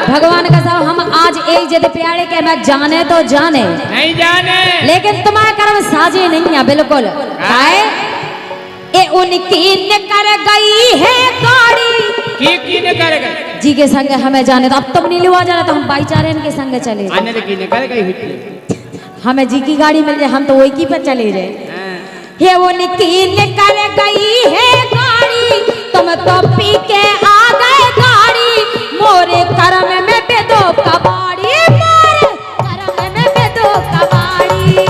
भगवान का सब हम आज एक जद प्यारे के मैं जाने तो जाने नहीं जाने, लेकिन तुम्हारा कर्म साजे नहीं है बिल्कुल। काहे ए उनकी ने कर गई है गाड़ी की ने कर गई जी के संग हमें जाने तो अब तुम नहीं लिवा जाना तो हम भाईचारे इनके संग चले जाए। अन्य की ने कर गई हुई, हमें जी की गाड़ी मिल जाए हम तो वही की पर चले जाए। ये उनकी ने कर गई है गाड़ी तुम तो पी के आ गए गाड़ी मोरे कर्म में बेदो कबाड़ी मोरे कर्म में बेदो कबाड़ी।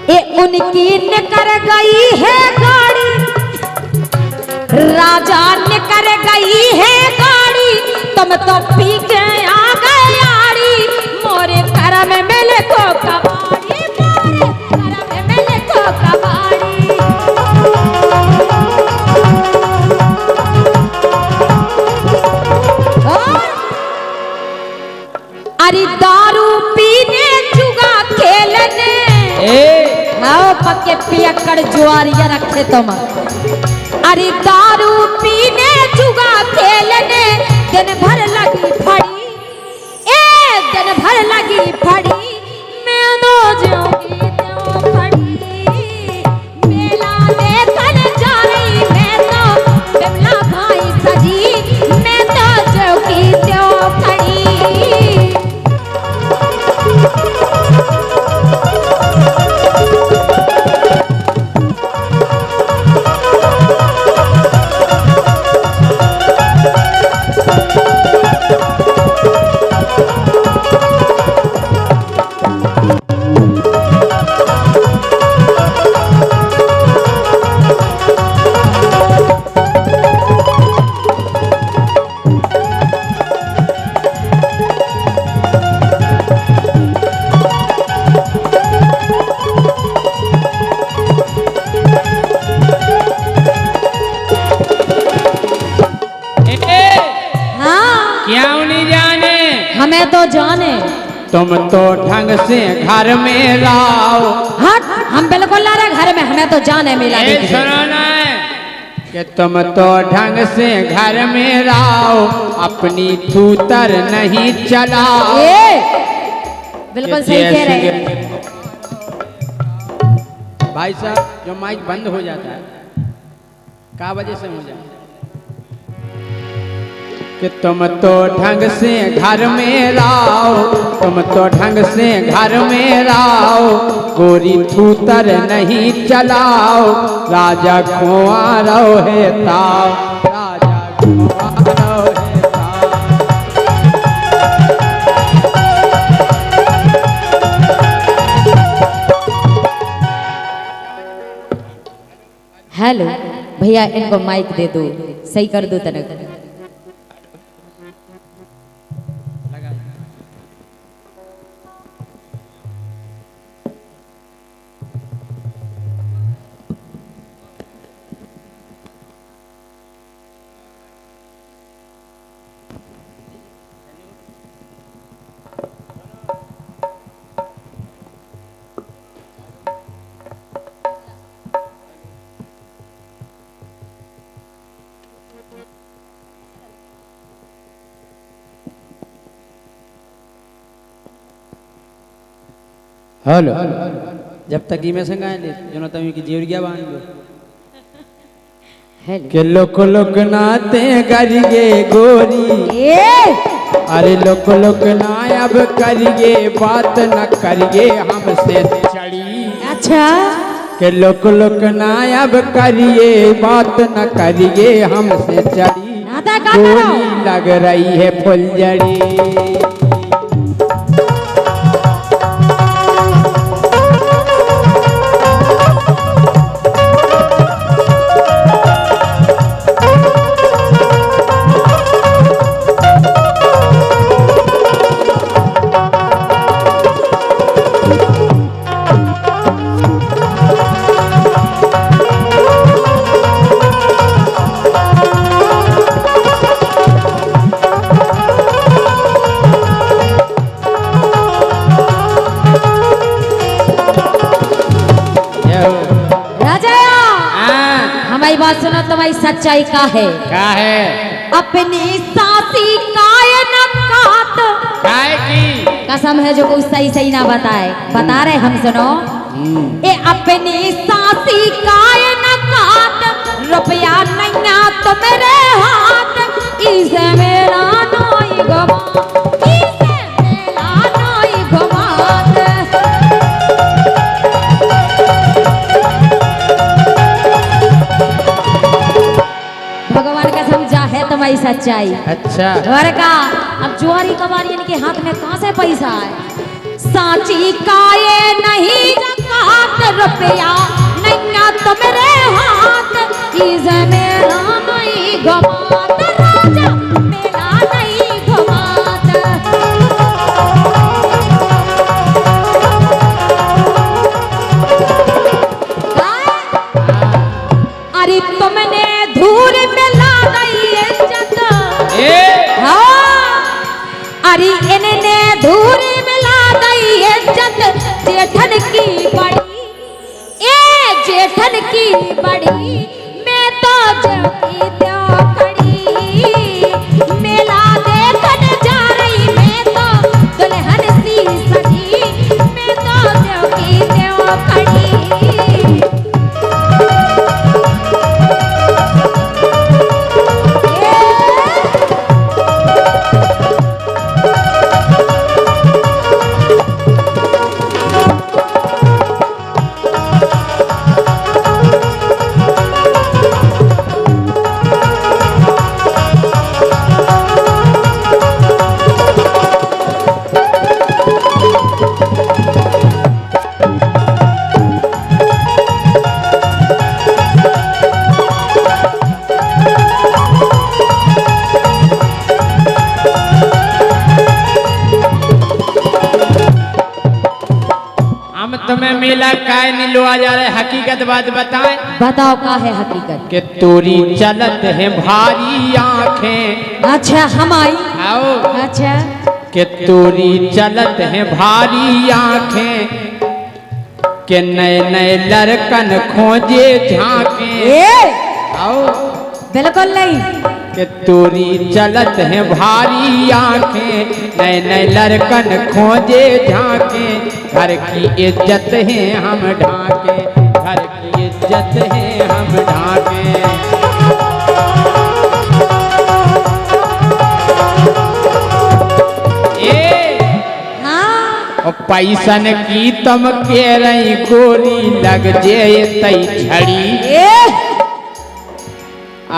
ये उनकी ने कर गई है गाड़ी राजा ने कर गई है गाड़ी तुम तो पी के आ गए आड़ी मोरे कर्म में मिले को कबाड़ी मोरे कर्म में मिले को कबाड़ी। अरे दारू पीने जुआ खेलने आओ पक्के पियक्कड़ जुआरिया रखे तुम। अरे दारू पीने जुआ खेलने दिन भर लगी फड़ी दिन भर लगी फड़ी मैं तो जाऊंगी तो फड़ी मेला देखने जा रही मैं तो बिमला भाई सजी मैं तो जाऊंगी तो फड़ी। हमें तो जाने तुम तो ढंग से घर में लाओ। हट हम बिल्कुल ला रहे घर में हमें तो जाने मिला कि तुम तो ढंग से घर में लाओ अपनी थूतर नहीं चलाओ। बिल्कुल सही कह रहे हैं भाई साहब। जो माइक बंद हो जाता है क्या वजह से हो जाता है कि तुम तो ढंग से घर में लाओ तुम तो ढंग से घर में लाओ गोरी थूतर नहीं चलाओ राजा खोआ रहो है ताओ राजा खोआ रहो है ताओ। हेलो भैया इनको माइक दे दो सही कर दो तनक। हेलो जब तक ही मैं संगाए ले जो तमी की जीवरिया बांध लो के लोक लोक नाते करिए गोरी अरे लोक लोक ना अब करिए बात न करिए हमसे चढ़ी। अच्छा के लोक लोक ना अब करिए बात न करिए हमसे चढ़ी गोरी लग रही है फुलझड़ी। हमारी बात सुनो, तुम्हारी सच्चाई का है? क्या है? अपनी सासी कायन कात, काय की कसम है जो कुछ सही सही ना बताए, बता रहे हम, सुनो। ए अपनी सासी कायन कात, रुपया नैया तो मेरे हाथ, इसे मेरा नोई गवा, इसे मेरा नोई गवात। भगवान का समझा है तुम्हारी सच्चाई। अच्छा घर का अब जुआरी कबाड़ी इनके हाथ में कहाँ से पैसा है? साची काये नहीं हाथ, रुपया नैया तो मेरे हाथ, इसे मेरा नहीं घुमात, राजा मेरा नहीं घुमात। अरे तुमने धूल में ला गई इज्जत, हाँ अरे इन्हें धूल में ला गई इज्जत, जेठन की बड़ी, ए जेठन की बड़ी, मैं तो जगी त्यो खड़ी, मेला देखन जा रही मैं तो दुल्हन सी सजी, मैं तो जगी त्यो खड़ी। तुम्हें मिला काय नहीं लो आ जा रहे, हकीकत बात बताएं। बताओ का है हकीकत? कि तोरी चलत है भारी आंखें। अच्छा हमारी आओ। अच्छा कि तोरी चलत है भारी आंखें, कि नए नए लड़कन खोजे झांके। आओ बिल्कुल नहीं। कि तोरी चलत है भारी आंखें, नए नए लड़कन खोजे झांके, घर की इज्जत है हम ढाके, घर की इज्जत है हम ढाके। हाँ पैसन की तम के रही गोरी, लग जे तई झड़ी।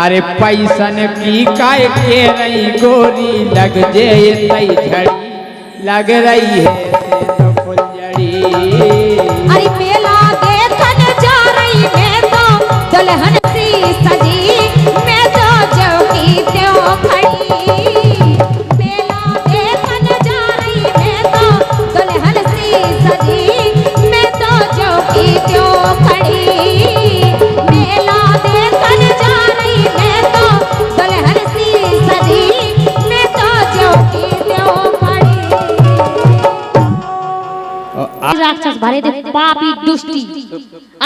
अरे पैसन की काय के रही गोरी, लग जे तई झड़ी, लग रही है तो फुलझड़ी। अरे मेला देखन जा रही मैं तो दुल्हन सी सजी, मैं तो जौकी त्यों खड़ी। मेला देखन जा रही मैं तो दुल्हन सी सजी, मैं तो जौकी त्यों खड़ी। मेला देखन जा रही मैं तो दुल्हन सी सजी, मैं तो जौकी त्यों खड़ी। राक्षस भरे थे, पापी दुष्टी,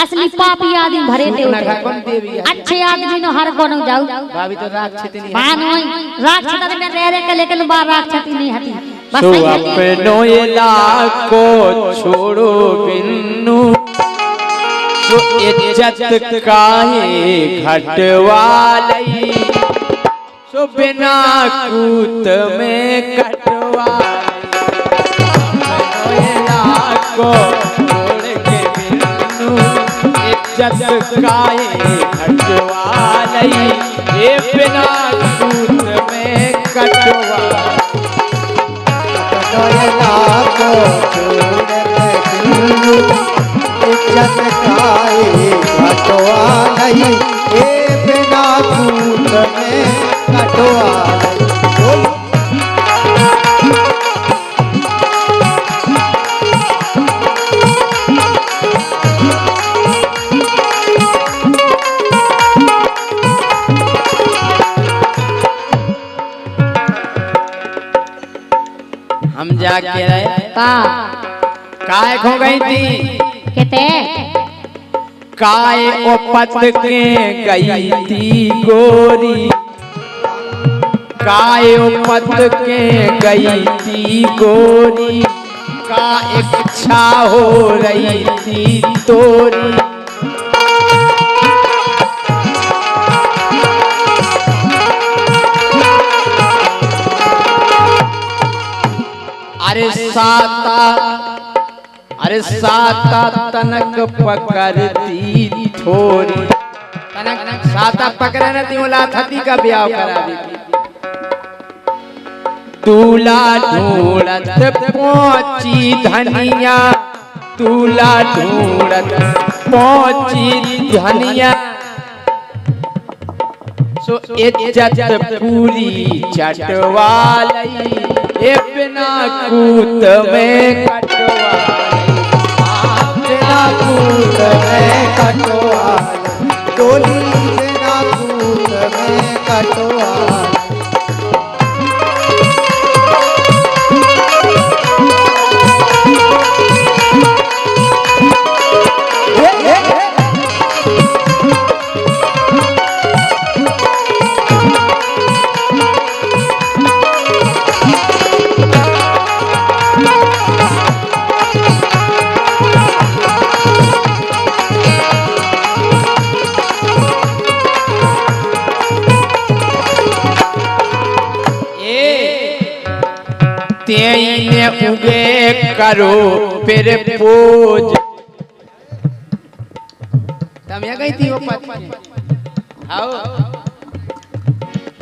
असली पापी आदमी भरे थे। अच्छे आदमी नो हर कोनो जाऊ, भाभी तो राक्षसी नहीं है। राक्षस में रह रहे के, लेकिन बार राक्षसी नहीं हती। बस तो सही है। अपनो इलाको को छोड़ो बिन्नू, तो इज्जत काहे घटवालई, सो बिना कूत में कटवालई। को छोड़ के बिन्नू, इज्जत काहे घटवालई, ये बिना कूत में कटवालई। को छोड़ के बिन्नू, इज्जत काहे घटवालई, ये बिना कूत में कटवालई। हम जाके रहे का काय खो गई थी। कहते काय उपत के गई थी गोरी, काय उपत के गई थी गोरी, का इच्छा हो रही थी तोरी। अरे साता तनक पकड़ती थोरी, तनक साता पकड़े न ती बोला थती का ब्याह करा दी। दूल्हा ढूंढत पहुंची धनिया, दूल्हा ढूंढत पहुंची धनिया, सो इज्जत पूरी चटवालई, ए बिना कूत में कटवालई, बिना कूत में कटवालई, डोली बिना कूत में कटवालई। तेईने उगे करो फिर पूज, तम यहाँ गई थी वो पत्नी, आओ।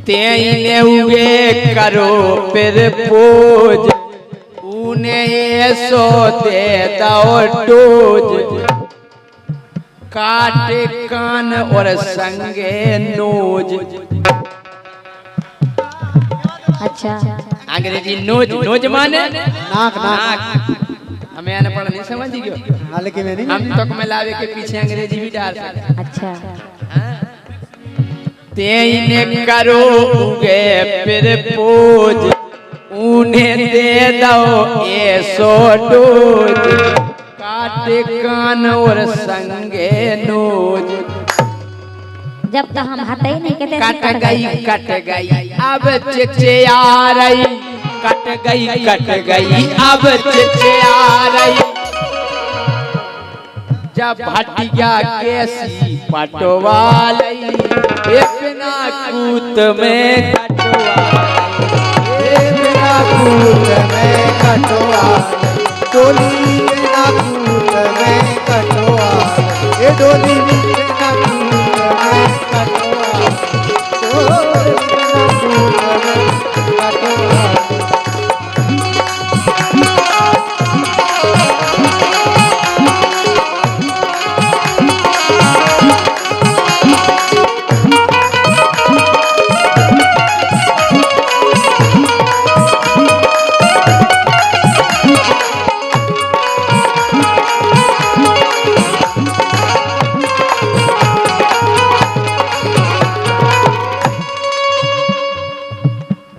तेईने उगे करो फिर पूज, उन्हें ये सो दे दो डोज, काटे कान और संगे नोज। अच्छा, अंग्रेजी नोज, नोज माने नाक नाक। हमें अनपढ़ नहीं समझ गयो, हालांकि मैं नहीं, हम तक में लावे के पीछे अंग्रेजी भी डाल सकते। अच्छा, तेईने करो उगे फिर पूज, उन्हें दे दो ये सो डोज, काटे कान और संगे नोज। जब तक हम हटे नहीं कहते कट गई अब चिचिया रही, कट गई अब चिचिया रही, जब हटिया कैसी पटवालई, ये बिना कूत में कटवालई, ए बिना कूत में कटवालई, डोली बिना कूत में कटवालई, ए डोली बिना कूत में कटवालई, डोली बिना कूत में कटवालई।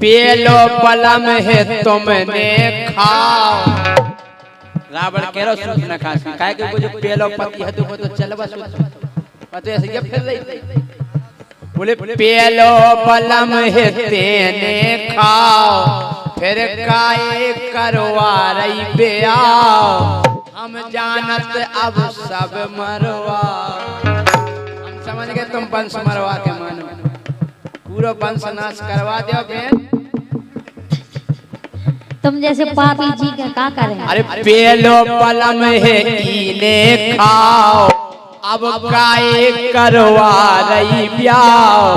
पेलो पलम है तुमने खाओ, रावण कह रहा सूत न खा, काहे के जो पेलो पति है तो चलवा सूत पतो ऐसे ये फिर रही, बोले पेलो पलम है तेने खाओ, फिर काहे करवा रही ब्याह, हम जानत अब सब मरवा। हम समझ गए तुम वंश मरवा के मानो, पूरा वंश नाश करवा दो बहन। तुम जैसे पापी जी का करें। अरे पेलो पलम है इने खाओ, अब काहे करवा रही ब्याह,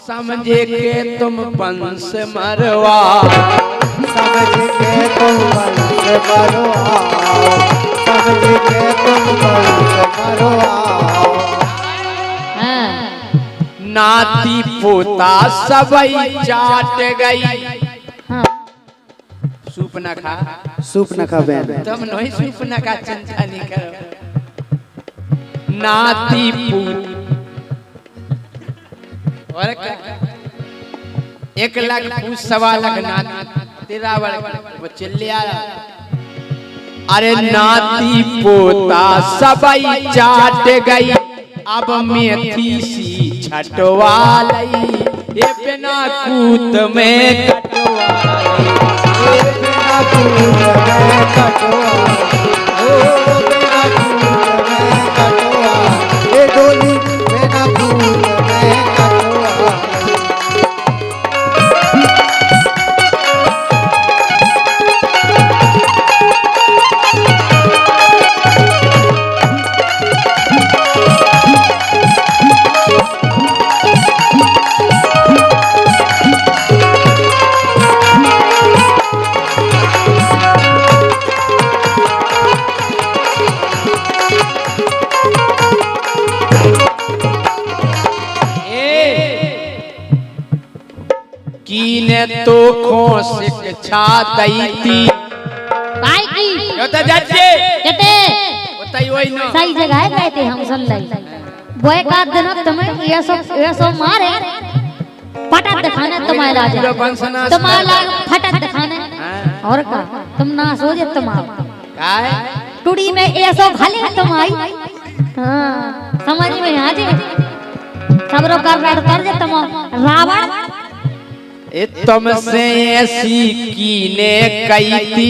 समझे के तुम वंश मरवा, समझ के तुम वंश मरवा, समझ के तुम वंश मरवा। नाती पोता सबई चाट गई, हाँ, सूप न खा, सूप न खा बहन, तुम नहीं सूप न खा, चिंता नहीं करो। नाती पोता और 1,00,000 सवा लाख नाती तेरा वो चिल्लिया। अरे नाती पोता सबई चाट गई, अब मेथी सी छटवालई ये बिना कूत में कटवालई ये बिना कूत में कटवालई ओ बिना कूत में कटवालई ये डोली बिना कूत में कटवालई कीने तो खोसिक छा दैती काय की यो त जाचे जटे बताई वही न सही जगह गए थे हम सुन लई वो एक आध दिन तुम्हें ये सब मारे फटक दिखाने तुम्हारे राजा तुम्हारा फटक दिखाने और का तुम ना सोचे तुम्हारा काय टुड़ी में ये सब खाले तुम आई हां समझ में आ जे सबरो कर जे तुम रावण तुमसे ऐसी कीने कैती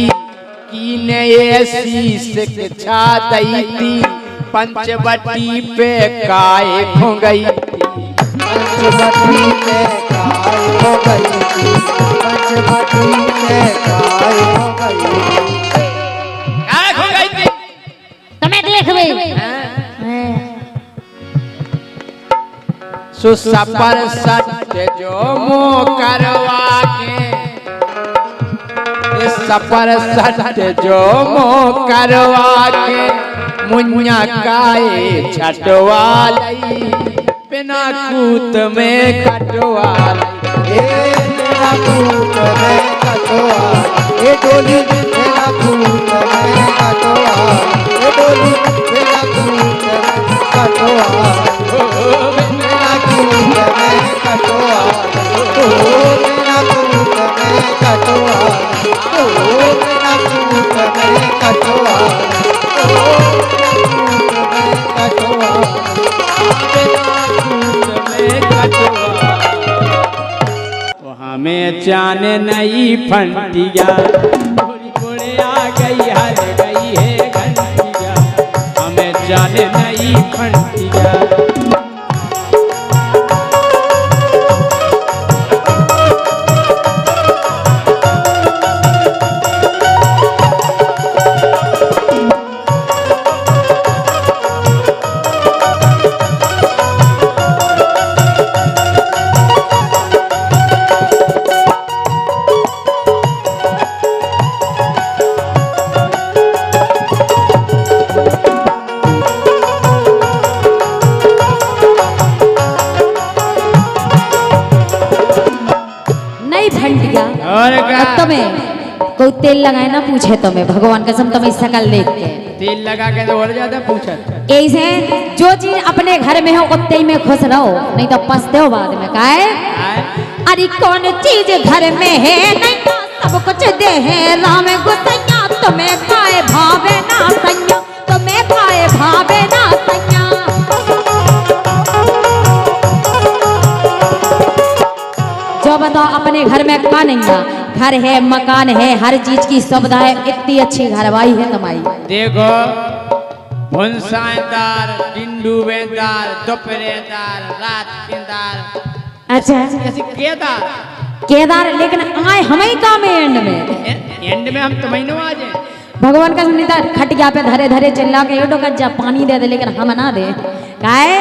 कीने ऐसी शिक्षा दैती पंचवटी पे काय खो गई पंचवटी पे काय हो गई पंचवटी पे काय हो गई काय खो गई थी तुम्हें देखबे सुसपर सत्य जो मो करवा के इस सपर सत्य जो मो करवा के मुन्या काए छटवालई बिना कूत में कटवालई ए बिना कूत में कटवालई ए डोली बिना कूत में कटवालई ए डोली बिना कूत में कटवालई बिना कूत में कटवालई ओ बिना कूत में कटवालई ओ बिना कूत में कटवालई ओ बिना कूत में कटवालई हमें जाने नहीं फंटिया बुढ़े आ गई हर गई है घंटिया हमें जाने नहीं फंटिया और तुम्हें कोई तेल लगाए ना पूछे तुम्हें भगवान कसम तुम्हें शकल देख के तेल लगा के तो और ज्यादा पूछा ऐसे जो चीज अपने घर में हो उतने ही में खुश रहो नहीं तो पछते हो बाद में काहे अरे कौन चीज घर में है नहीं तो सब कुछ दे है राम गुसैया तुम्हें काए भावे ना सैया तुम्हें काए भावे ना सैया जो बताओ अपने घर में का नहीं है घर है मकान है हर चीज की सुविधा है इतनी अच्छी घरवाई है तुम्हारी देखो भुनसाएदार डिंडू बेदार दोपहरेदार रात केदार अच्छा ऐसे केदार केदार लेकिन आए हम ही काम है एंड में हम तो महीनों आ जाए भगवान का सुनीता खटिया पे धरे धरे चिल्ला के एडो कज्जा पानी दे दे लेकिन हम ना दे काहे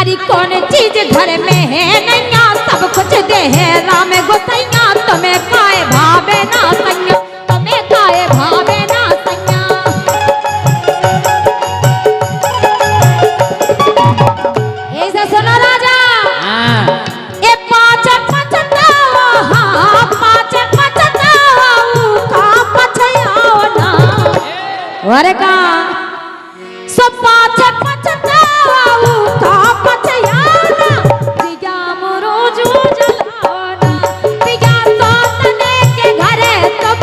अरे कौन चीज घर में है नैया सब कुछ दे है राम गोसैया तुम्हें काए भावे ना सैया तुम्हें काए भावे ना सैया ऐसा सुनो राजा ए पाँच पचतावा हाँ पाँच पचतावा का पछयाओ ना अरे का सब पाँच पचतावा का पछयाना दिया मोरो जो जलाना दिया सोतने के घरे तो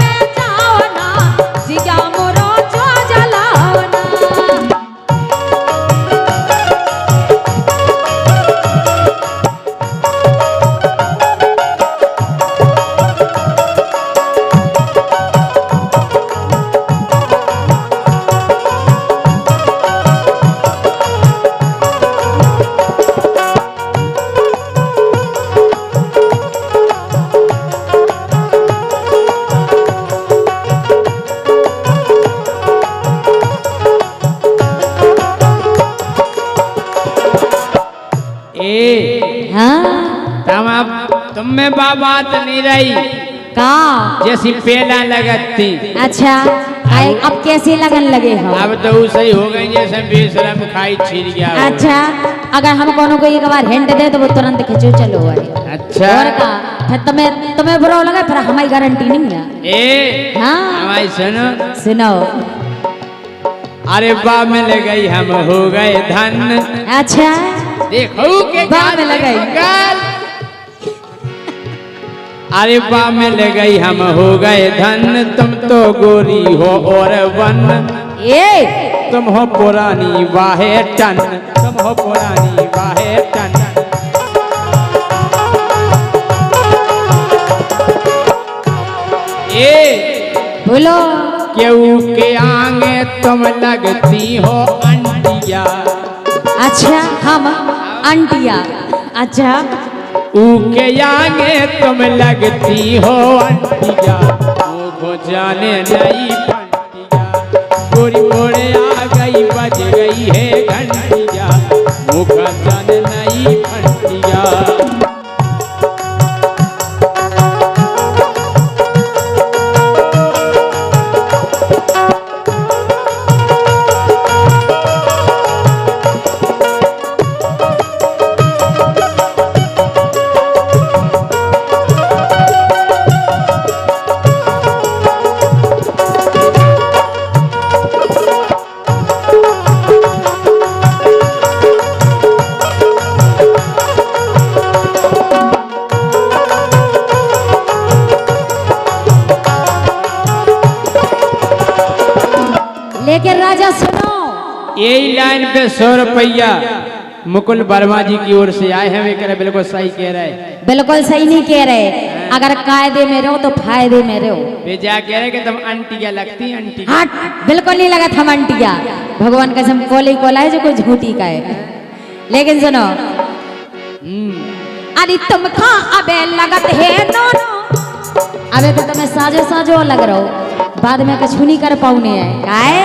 ए हाँ तुम में बात नहीं रही का जैसी पेला लगती। अच्छा अब कैसे लगन लगे हो? अब तो वो सही हो गई जैसे बेशरम खाई छिड़ गया। अच्छा अगर हम कोनो को एक बार हिंट दे तो वो तुरंत खींचो चलो भाई। अच्छा और का फिर तुम्हें बुरा लगा फिर हमारी गारंटी नहीं है। ए हाँ हमारी सुनो सुनो। अरे बा में ले गई हम हो गए धन। अच्छा देखो के बा में ले गई। अरे बा में ले गई हम हो गए धन तुम तो गोरी हो और वन। ए तुम हो पुरानी वाहे टन तुम हो पुरानी वाहे टन। ए बोलो क्यों के आगे तुम लगती हो अंटिया। अच्छा हम अंटिया। अच्छा ऊके आगे तुम लगती हो अंटिया वो जाने नहीं फंटिया। गोरी मोड़े आ गई बज गई है घंटिया मुख जाने नहीं फंटिया। लेकिन राजा सुनो यही लाइन पे 100 रुपया मुकुल वर्मा जी की ओर से आए हैं। वे कह रहे बिल्कुल सही कह रहे। बिल्कुल सही नहीं कह रहे। अगर कायदे में रहो तो फायदे में रहो। वे जा कह रहे कि तुम अंटिया लगती अंटिया। हट बिल्कुल नहीं लगा था अंटिया। भगवान कसम कोले कोला है जो कोई झूठी का है। लेकिन सुनो अरे तुम खा अबे लगत है नो अबे तो तुम्हें साजो साजो लग रहा हो बाद में कुछ नहीं कर पाऊने है काहे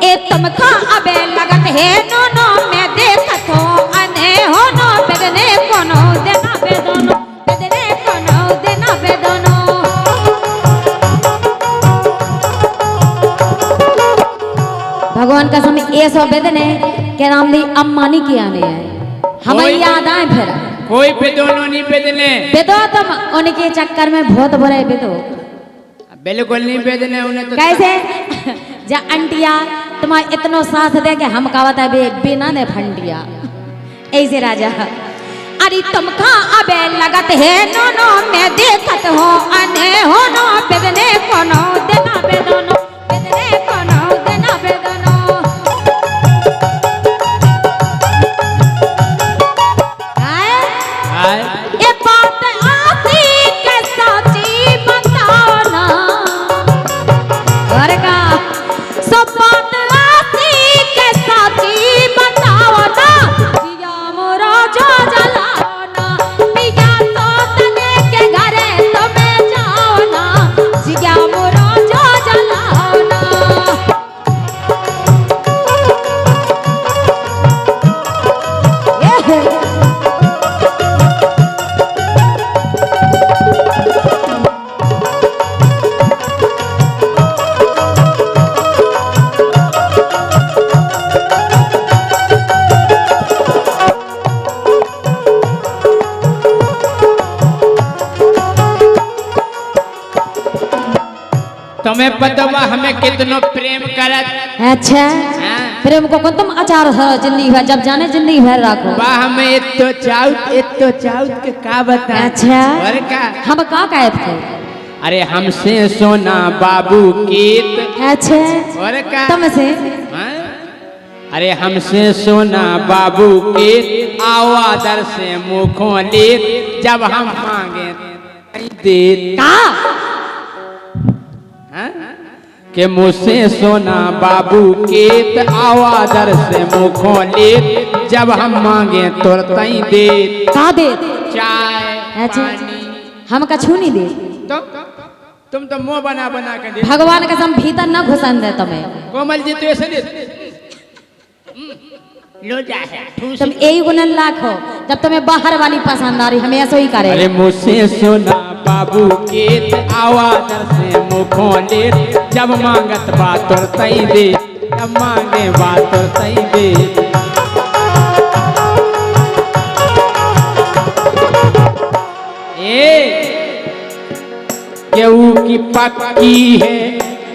ए तुम खा अबे लगत है नो मैं देखत हो अने हो नो बेदने कोनो देना बेदनो बेदने कोनो देना बेदनो। भगवान का समय ये सब बेदने के नाम दी अम्मानी की आने है हमें याद आए फिर कोई बेदोनो नहीं बेदने बेदो तुम उनके चक्कर में बहुत बुरे बेदो। बिल्कुल नहीं बेदने उन्हें तो कैसे जा अंटिया तुम्हारा इतना साथ दे के हम कहता है बिना ने फंडिया ऐसे राजा। अरे तुम खा अबे लगत है नो मैं देखत हो अने हो नो बेदने कोनो देना बेदनो बेदने कोनो देना बेदनो। ये बात आती के साची बताओ ना और का सब बात आती के साची बताओ ना जिया मोरा जो जलाओ ना पिया तो तने के घरे तुम्हें जाओ ना जिया मोरा जो जलाओ ना। तुम्हें पता बा हमें कितनो प्रेम करत। अच्छा हाँ? प्रेम को तुम अचार हो जिंदगी भर जब जाने जिंदगी भर रखो। बा हमें इतो चाउत के का बता। अच्छा और का हम का कहत थे? अरे हमसे सोना बाबू कीत। अच्छा और का तुमसे हाँ? अरे हमसे सोना बाबू कीत आओ आदर से मुखों लेत जब हम मांगे दे का के मुझसे सोना बाबू केत आवादर से मुखों लेत जब हम मांगे तुरतई दे का दे चाय अच्छा पानी। हम कछु नहीं दे तुम तो मुंह बना बना के दे। भगवान कसम भीतर न घुसन दे तुम्हें। कोमल जी तो ऐसे दे लो जा है तुम यही गुणन लाखो जब तुम्हें बाहर वाली पसंद आ रही हमें ऐसा ही करे। अरे मुझसे सुना बाबू के आवाज से मुखों ले, जब मांगत बात और तई दे, जब मांगे बात और तई दे। केहू की पक्की है,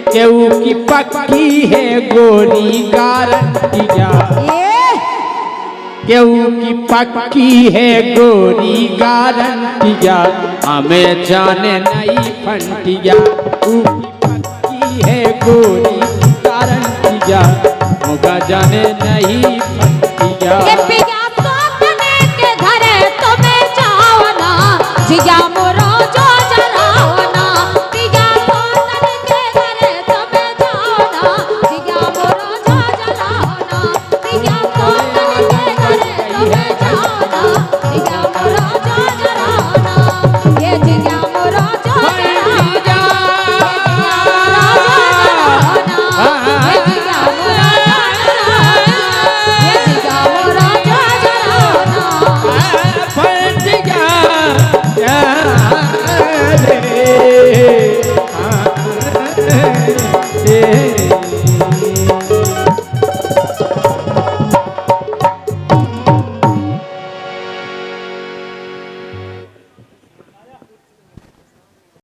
केहू की पक्की है गोरी गारंटी जा, केहू की पक्की है गोरी गारंटी जा, हमें जाने नहीं फंटी जा। केहू की पक्की है गोरी गारंटी जा, होगा जाने नहीं फंटी जा।